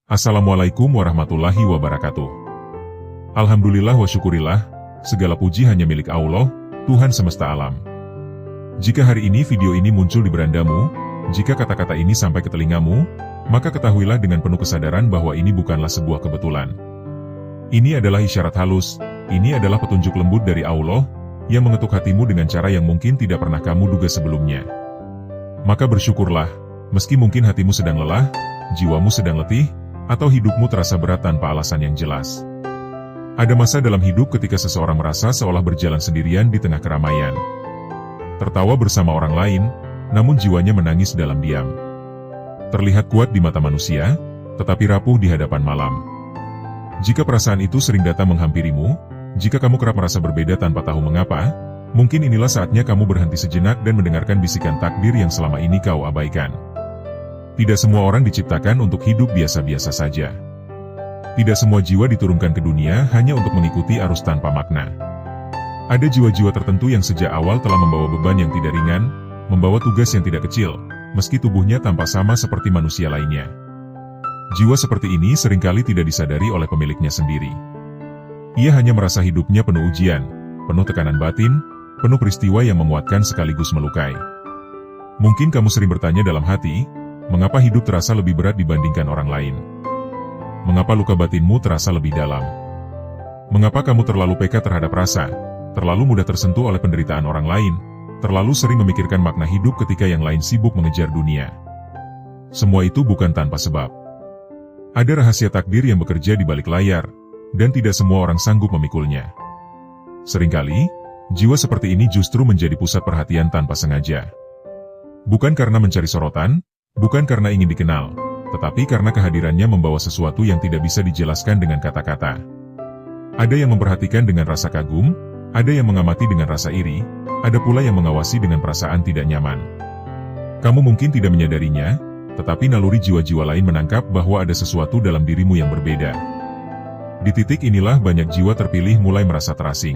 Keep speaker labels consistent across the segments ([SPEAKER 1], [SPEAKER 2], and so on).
[SPEAKER 1] Assalamualaikum warahmatullahi wabarakatuh. Alhamdulillah wa syukurillah, segala puji hanya milik Allah, Tuhan semesta alam. Jika hari ini video ini muncul di berandamu, jika kata-kata ini sampai ke telingamu, maka ketahuilah dengan penuh kesadaran bahwa ini bukanlah sebuah kebetulan. Ini adalah isyarat halus, ini adalah petunjuk lembut dari Allah, yang mengetuk hatimu dengan cara yang mungkin tidak pernah kamu duga sebelumnya. Maka bersyukurlah, meski mungkin hatimu sedang lelah, jiwamu sedang letih, atau hidupmu terasa berat tanpa alasan yang jelas. Ada masa dalam hidup ketika seseorang merasa seolah berjalan sendirian di tengah keramaian. Tertawa bersama orang lain, namun jiwanya menangis dalam diam. Terlihat kuat di mata manusia, tetapi rapuh di hadapan malam. Jika perasaan itu sering datang menghampirimu, jika kamu kerap merasa berbeda tanpa tahu mengapa, mungkin inilah saatnya kamu berhenti sejenak dan mendengarkan bisikan takdir yang selama ini kau abaikan. Tidak semua orang diciptakan untuk hidup biasa-biasa saja. Tidak semua jiwa diturunkan ke dunia hanya untuk mengikuti arus tanpa makna. Ada jiwa-jiwa tertentu yang sejak awal telah membawa beban yang tidak ringan, membawa tugas yang tidak kecil, meski tubuhnya tampak sama seperti manusia lainnya. Jiwa seperti ini seringkali tidak disadari oleh pemiliknya sendiri. Ia hanya merasa hidupnya penuh ujian, penuh tekanan batin, penuh peristiwa yang menguatkan sekaligus melukai. Mungkin kamu sering bertanya dalam hati, mengapa hidup terasa lebih berat dibandingkan orang lain? Mengapa luka batinmu terasa lebih dalam? Mengapa kamu terlalu peka terhadap rasa, terlalu mudah tersentuh oleh penderitaan orang lain, terlalu sering memikirkan makna hidup ketika yang lain sibuk mengejar dunia? Semua itu bukan tanpa sebab. Ada rahasia takdir yang bekerja di balik layar, dan tidak semua orang sanggup memikulnya. Seringkali, jiwa seperti ini justru menjadi pusat perhatian tanpa sengaja. Bukan karena mencari sorotan, bukan karena ingin dikenal, tetapi karena kehadirannya membawa sesuatu yang tidak bisa dijelaskan dengan kata-kata. Ada yang memperhatikan dengan rasa kagum, ada yang mengamati dengan rasa iri, ada pula yang mengawasi dengan perasaan tidak nyaman. Kamu mungkin tidak menyadarinya, tetapi naluri jiwa-jiwa lain menangkap bahwa ada sesuatu dalam dirimu yang berbeda. Di titik inilah banyak jiwa terpilih mulai merasa terasing.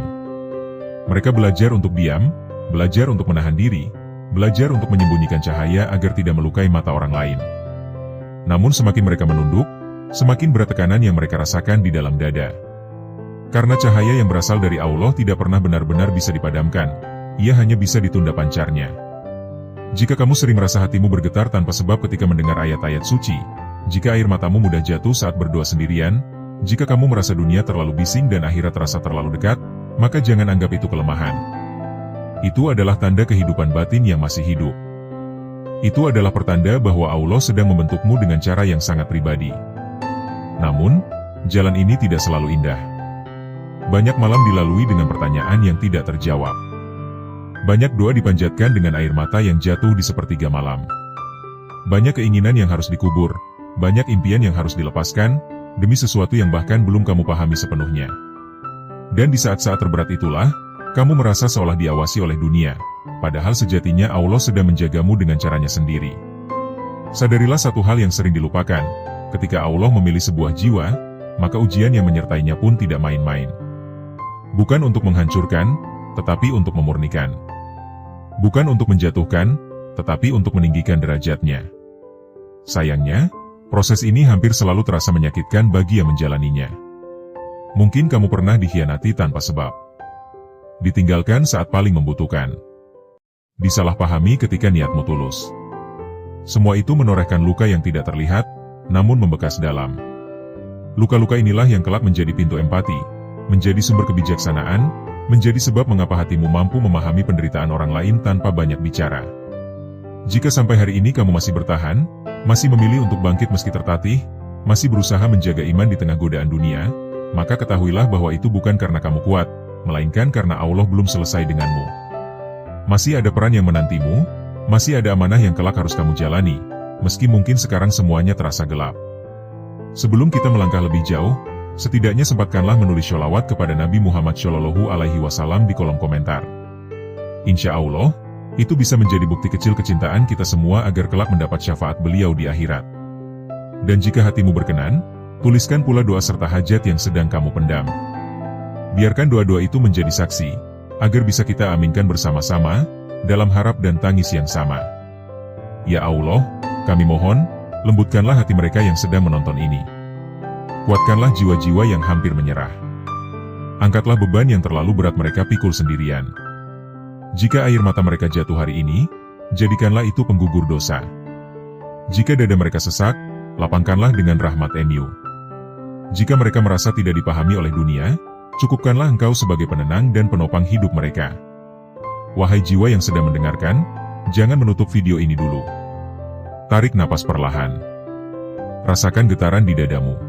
[SPEAKER 1] Mereka belajar untuk diam, belajar untuk menahan diri, belajar untuk menyembunyikan cahaya agar tidak melukai mata orang lain. Namun semakin mereka menunduk, semakin berat tekanan yang mereka rasakan di dalam dada. Karena cahaya yang berasal dari Allah tidak pernah benar-benar bisa dipadamkan, ia hanya bisa ditunda pancarnya. Jika kamu sering merasa hatimu bergetar tanpa sebab ketika mendengar ayat-ayat suci, jika air matamu mudah jatuh saat berdoa sendirian, jika kamu merasa dunia terlalu bising dan akhirat terasa terlalu dekat, maka jangan anggap itu kelemahan. Itu adalah tanda kehidupan batin yang masih hidup. Itu adalah pertanda bahwa Allah sedang membentukmu dengan cara yang sangat pribadi. Namun, jalan ini tidak selalu indah. Banyak malam dilalui dengan pertanyaan yang tidak terjawab. Banyak doa dipanjatkan dengan air mata yang jatuh di sepertiga malam. Banyak keinginan yang harus dikubur, banyak impian yang harus dilepaskan, demi sesuatu yang bahkan belum kamu pahami sepenuhnya. Dan di saat-saat terberat itulah, kamu merasa seolah diawasi oleh dunia, padahal sejatinya Allah sedang menjagamu dengan caranya sendiri. Sadarilah satu hal yang sering dilupakan, ketika Allah memilih sebuah jiwa, maka ujian yang menyertainya pun tidak main-main. Bukan untuk menghancurkan, tetapi untuk memurnikan. Bukan untuk menjatuhkan, tetapi untuk meninggikan derajatnya. Sayangnya, proses ini hampir selalu terasa menyakitkan bagi yang menjalaninya. Mungkin kamu pernah dikhianati tanpa sebab. Ditinggalkan saat paling membutuhkan. Disalahpahami ketika niatmu tulus. Semua itu menorehkan luka yang tidak terlihat, namun membekas dalam. Luka-luka inilah yang kelak menjadi pintu empati, menjadi sumber kebijaksanaan, menjadi sebab mengapa hatimu mampu memahami penderitaan orang lain tanpa banyak bicara. Jika sampai hari ini kamu masih bertahan, masih memilih untuk bangkit meski tertatih, masih berusaha menjaga iman di tengah godaan dunia, maka ketahuilah bahwa itu bukan karena kamu kuat, melainkan karena Allah belum selesai denganmu. Masih ada peran yang menantimu, masih ada amanah yang kelak harus kamu jalani, meski mungkin sekarang semuanya terasa gelap. Sebelum kita melangkah lebih jauh, setidaknya sempatkanlah menulis sholawat kepada Nabi Muhammad SAW di kolom komentar. Insya Allah, itu bisa menjadi bukti kecil kecintaan kita semua agar kelak mendapat syafaat beliau di akhirat. Dan jika hatimu berkenan, tuliskan pula doa serta hajat yang sedang kamu pendam. Biarkan doa-doa itu menjadi saksi, agar bisa kita aminkan bersama-sama, dalam harap dan tangis yang sama. Ya Allah, kami mohon, lembutkanlah hati mereka yang sedang menonton ini. Kuatkanlah jiwa-jiwa yang hampir menyerah. Angkatlah beban yang terlalu berat mereka pikul sendirian. Jika air mata mereka jatuh hari ini, jadikanlah itu penggugur dosa. Jika dada mereka sesak, lapangkanlah dengan rahmat Mu. Jika mereka merasa tidak dipahami oleh dunia, cukupkanlah Engkau sebagai penenang dan penopang hidup mereka. Wahai jiwa yang sedang mendengarkan, jangan menutup video ini dulu. Tarik napas perlahan. Rasakan getaran di dadamu.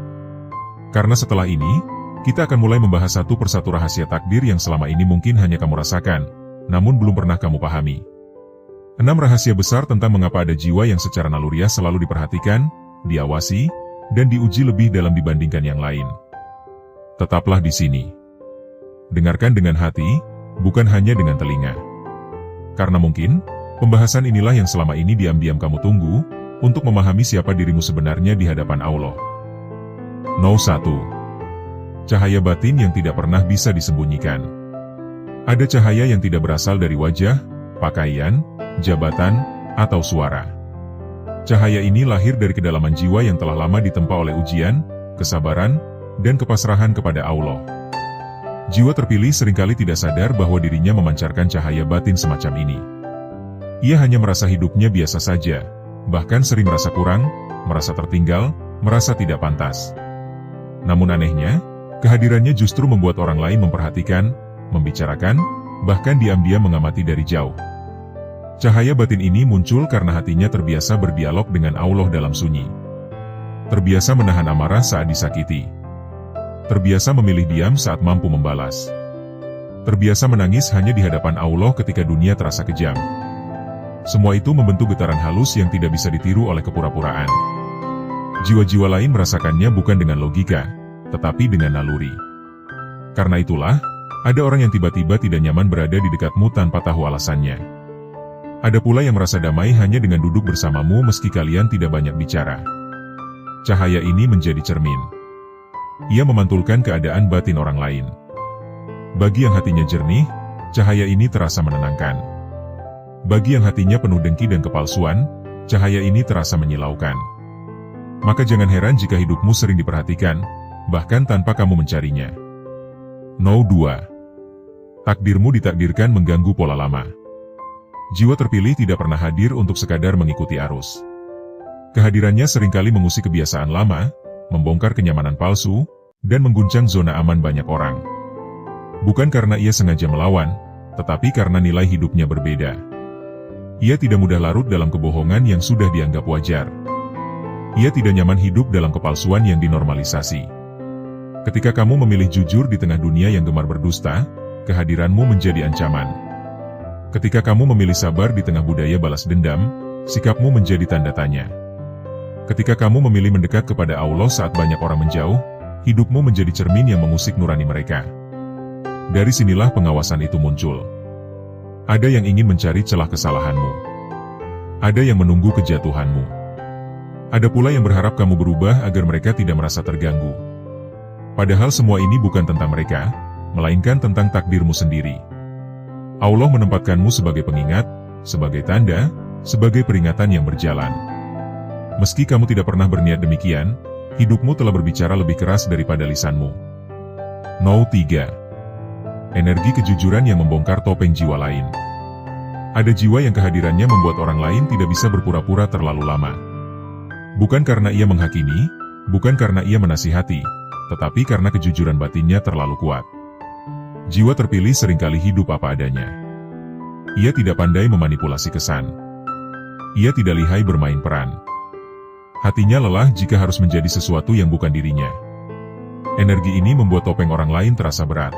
[SPEAKER 1] Karena setelah ini, kita akan mulai membahas satu persatu rahasia takdir yang selama ini mungkin hanya kamu rasakan, namun belum pernah kamu pahami. 6 rahasia besar tentang mengapa ada jiwa yang secara naluriah selalu diperhatikan, diawasi, dan diuji lebih dalam dibandingkan yang lain. Tetaplah di sini. Dengarkan dengan hati, bukan hanya dengan telinga. Karena mungkin, pembahasan inilah yang selama ini diam-diam kamu tunggu, untuk memahami siapa dirimu sebenarnya di hadapan Allah. No. 1. Cahaya batin yang tidak pernah bisa disembunyikan. Ada cahaya yang tidak berasal dari wajah, pakaian, jabatan, atau suara. Cahaya ini lahir dari kedalaman jiwa yang telah lama ditempa oleh ujian, kesabaran, dan kepasrahan kepada Allah. Jiwa terpilih seringkali tidak sadar bahwa dirinya memancarkan cahaya batin semacam ini. Ia hanya merasa hidupnya biasa saja, bahkan sering merasa kurang, merasa tertinggal, merasa tidak pantas. Namun anehnya, kehadirannya justru membuat orang lain memperhatikan, membicarakan, bahkan diam-diam mengamati dari jauh. Cahaya batin ini muncul karena hatinya terbiasa berdialog dengan Allah dalam sunyi. Terbiasa menahan amarah saat disakiti. Terbiasa memilih diam saat mampu membalas. Terbiasa menangis hanya di hadapan Allah ketika dunia terasa kejam. Semua itu membentuk getaran halus yang tidak bisa ditiru oleh kepura-puraan. Jiwa-jiwa lain merasakannya bukan dengan logika, tetapi dengan naluri. Karena itulah, ada orang yang tiba-tiba tidak nyaman berada di dekatmu tanpa tahu alasannya. Ada pula yang merasa damai hanya dengan duduk bersamamu meski kalian tidak banyak bicara. Cahaya ini menjadi cermin. Ia memantulkan keadaan batin orang lain. Bagi yang hatinya jernih, cahaya ini terasa menenangkan. Bagi yang hatinya penuh dengki dan kepalsuan, cahaya ini terasa menyilaukan. Maka jangan heran jika hidupmu sering diperhatikan, bahkan tanpa kamu mencarinya. No. 2. Takdirmu ditakdirkan mengganggu pola lama. Jiwa terpilih tidak pernah hadir untuk sekadar mengikuti arus. Kehadirannya seringkali mengusik kebiasaan lama, membongkar kenyamanan palsu, dan mengguncang zona aman banyak orang. Bukan karena ia sengaja melawan, tetapi karena nilai hidupnya berbeda. Ia tidak mudah larut dalam kebohongan yang sudah dianggap wajar. Ia tidak nyaman hidup dalam kepalsuan yang dinormalisasi. Ketika kamu memilih jujur di tengah dunia yang gemar berdusta, kehadiranmu menjadi ancaman. Ketika kamu memilih sabar di tengah budaya balas dendam, sikapmu menjadi tanda tanya. Ketika kamu memilih mendekat kepada Allah saat banyak orang menjauh, hidupmu menjadi cermin yang mengusik nurani mereka. Dari sinilah pengawasan itu muncul. Ada yang ingin mencari celah kesalahanmu. Ada yang menunggu kejatuhanmu. Ada pula yang berharap kamu berubah agar mereka tidak merasa terganggu. Padahal semua ini bukan tentang mereka, melainkan tentang takdirmu sendiri. Allah menempatkanmu sebagai pengingat, sebagai tanda, sebagai peringatan yang berjalan. Meski kamu tidak pernah berniat demikian, hidupmu telah berbicara lebih keras daripada lisanmu. No. 3. Energi kejujuran yang membongkar topeng jiwa lain. Ada jiwa yang kehadirannya membuat orang lain tidak bisa berpura-pura terlalu lama. Bukan karena ia menghakimi, bukan karena ia menasihati, tetapi karena kejujuran batinnya terlalu kuat. Jiwa terpilih seringkali hidup apa adanya. Ia tidak pandai memanipulasi kesan. Ia tidak lihai bermain peran. Hatinya lelah jika harus menjadi sesuatu yang bukan dirinya. Energi ini membuat topeng orang lain terasa berat.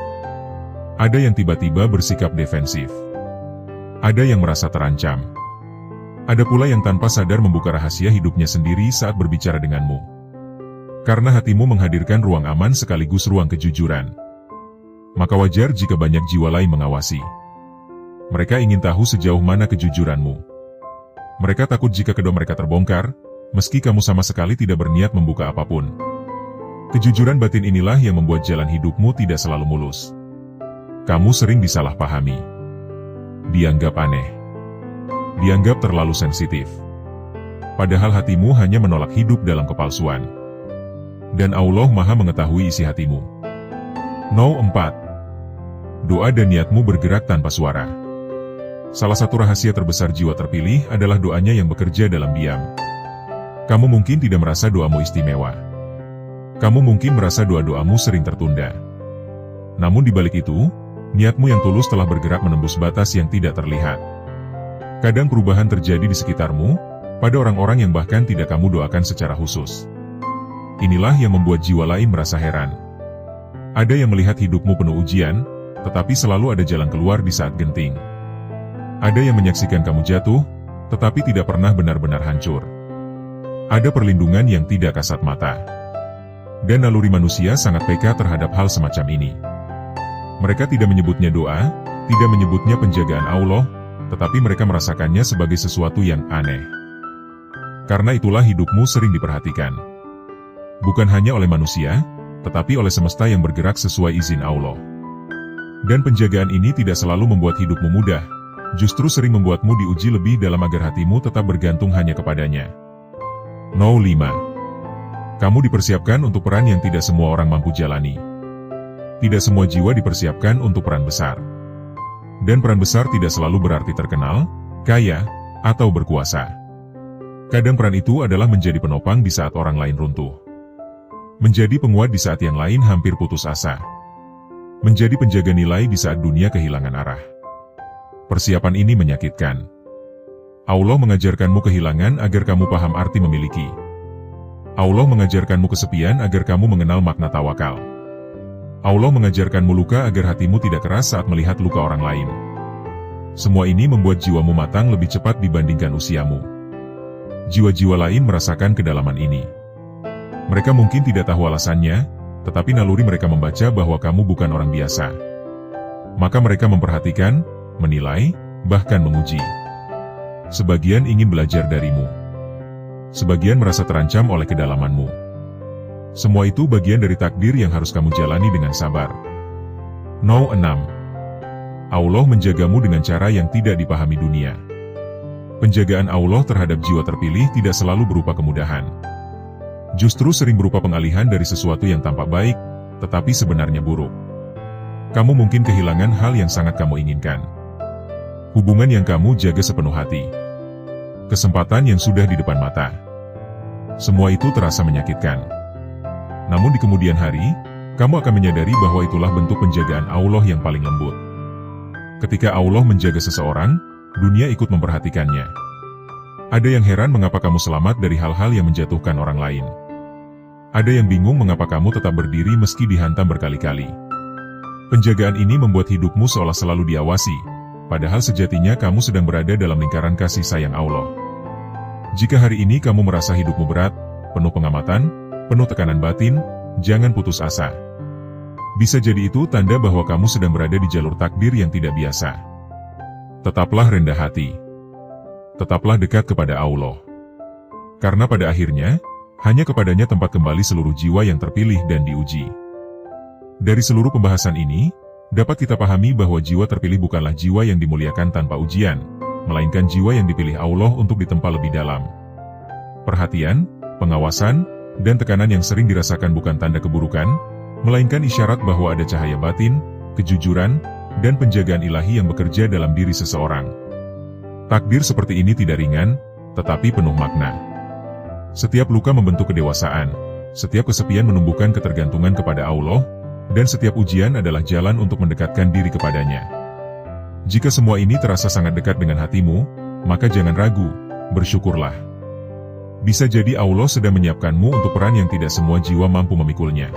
[SPEAKER 1] Ada yang tiba-tiba bersikap defensif. Ada yang merasa terancam. Ada pula yang tanpa sadar membuka rahasia hidupnya sendiri saat berbicara denganmu. Karena hatimu menghadirkan ruang aman sekaligus ruang kejujuran. Maka wajar jika banyak jiwa lain mengawasi. Mereka ingin tahu sejauh mana kejujuranmu. Mereka takut jika kedua mereka terbongkar, meski kamu sama sekali tidak berniat membuka apapun. Kejujuran batin inilah yang membuat jalan hidupmu tidak selalu mulus. Kamu sering disalahpahami. Dianggap aneh. Dianggap terlalu sensitif. Padahal hatimu hanya menolak hidup dalam kepalsuan. dan Allah Maha mengetahui isi hatimu. No. 4. Doa dan niatmu bergerak tanpa suara. Salah satu rahasia terbesar jiwa terpilih adalah doanya yang bekerja dalam diam. Kamu mungkin tidak merasa doamu istimewa. Kamu mungkin merasa doa-doamu sering tertunda. Namun di balik itu, niatmu yang tulus telah bergerak menembus batas yang tidak terlihat. Kadang perubahan terjadi di sekitarmu, pada orang-orang yang bahkan tidak kamu doakan secara khusus. Inilah yang membuat jiwa lain merasa heran. Ada yang melihat hidupmu penuh ujian, tetapi selalu ada jalan keluar di saat genting. Ada yang menyaksikan kamu jatuh, tetapi tidak pernah benar-benar hancur. Ada perlindungan yang tidak kasat mata. Dan naluri manusia sangat peka terhadap hal semacam ini. Mereka tidak menyebutnya doa, tidak menyebutnya penjagaan Allah, tetapi mereka merasakannya sebagai sesuatu yang aneh. Karena itulah hidupmu sering diperhatikan. Bukan hanya oleh manusia, tetapi oleh semesta yang bergerak sesuai izin Allah. Dan penjagaan ini tidak selalu membuat hidupmu mudah, justru sering membuatmu diuji lebih dalam agar hatimu tetap bergantung hanya kepadanya. No. 5. Kamu dipersiapkan untuk peran yang tidak semua orang mampu jalani. Tidak semua jiwa dipersiapkan untuk peran besar. Dan peran besar tidak selalu berarti terkenal, kaya, atau berkuasa. Kadang peran itu adalah menjadi penopang di saat orang lain runtuh. Menjadi penguat di saat yang lain hampir putus asa. Menjadi penjaga nilai di saat dunia kehilangan arah. Persiapan ini menyakitkan. Allah mengajarkanmu kehilangan agar kamu paham arti memiliki. Allah mengajarkanmu kesepian agar kamu mengenal makna tawakal. Allah mengajarkanmu luka agar hatimu tidak keras saat melihat luka orang lain. Semua ini membuat jiwamu matang lebih cepat dibandingkan usiamu. Jiwa-jiwa lain merasakan kedalaman ini. Mereka mungkin tidak tahu alasannya, tetapi naluri mereka membaca bahwa kamu bukan orang biasa. Maka mereka memperhatikan, menilai, bahkan menguji. Sebagian ingin belajar darimu. Sebagian merasa terancam oleh kedalamanmu. Semua itu bagian dari takdir yang harus kamu jalani dengan sabar. No. 6. Allah menjagamu dengan cara yang tidak dipahami dunia. Penjagaan Allah terhadap jiwa terpilih tidak selalu berupa kemudahan. Justru sering berupa pengalihan dari sesuatu yang tampak baik, tetapi sebenarnya buruk. Kamu mungkin kehilangan hal yang sangat kamu inginkan. Hubungan yang kamu jaga sepenuh hati. Kesempatan yang sudah di depan mata. Semua itu terasa menyakitkan. Namun di kemudian hari, kamu akan menyadari bahwa itulah bentuk penjagaan Allah yang paling lembut. Ketika Allah menjaga seseorang, dunia ikut memperhatikannya. Ada yang heran mengapa kamu selamat dari hal-hal yang menjatuhkan orang lain. Ada yang bingung mengapa kamu tetap berdiri meski dihantam berkali-kali. Penjagaan ini membuat hidupmu seolah selalu diawasi, padahal sejatinya kamu sedang berada dalam lingkaran kasih sayang Allah. Jika hari ini kamu merasa hidupmu berat, penuh pengamatan, penuh tekanan batin, jangan putus asa. Bisa jadi itu tanda bahwa kamu sedang berada di jalur takdir yang tidak biasa. Tetaplah rendah hati. Tetaplah dekat kepada Allah. Karena pada akhirnya, hanya kepadanya tempat kembali seluruh jiwa yang terpilih dan diuji. Dari seluruh pembahasan ini, dapat kita pahami bahwa jiwa terpilih bukanlah jiwa yang dimuliakan tanpa ujian, melainkan jiwa yang dipilih Allah untuk ditempa lebih dalam. Perhatian, pengawasan, dan tekanan yang sering dirasakan bukan tanda keburukan, melainkan isyarat bahwa ada cahaya batin, kejujuran, dan penjagaan ilahi yang bekerja dalam diri seseorang. Takdir seperti ini tidak ringan, tetapi penuh makna. Setiap luka membentuk kedewasaan, setiap kesepian menumbuhkan ketergantungan kepada Allah, dan setiap ujian adalah jalan untuk mendekatkan diri kepadanya. Jika semua ini terasa sangat dekat dengan hatimu, maka jangan ragu, bersyukurlah. Bisa jadi Allah sedang menyiapkanmu untuk peran yang tidak semua jiwa mampu memikulnya.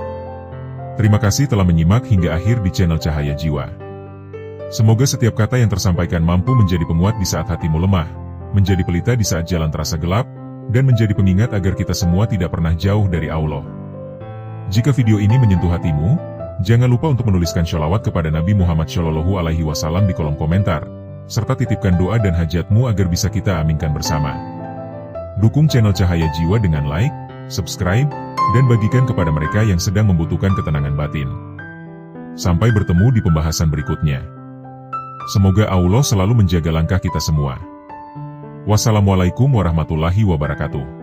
[SPEAKER 1] Terima kasih telah menyimak hingga akhir di channel Cahaya Jiwa. Semoga setiap kata yang tersampaikan mampu menjadi penguat di saat hatimu lemah, menjadi pelita di saat jalan terasa gelap, dan menjadi pengingat agar kita semua tidak pernah jauh dari Allah. Jika video ini menyentuh hatimu, jangan lupa untuk menuliskan sholawat kepada Nabi Muhammad SAW di kolom komentar, serta titipkan doa dan hajatmu agar bisa kita aminkan bersama. Dukung channel Cahaya Jiwa dengan like, subscribe, dan bagikan kepada mereka yang sedang membutuhkan ketenangan batin. Sampai bertemu di pembahasan berikutnya. Semoga Allah selalu menjaga langkah kita semua. Wassalamualaikum warahmatullahi wabarakatuh.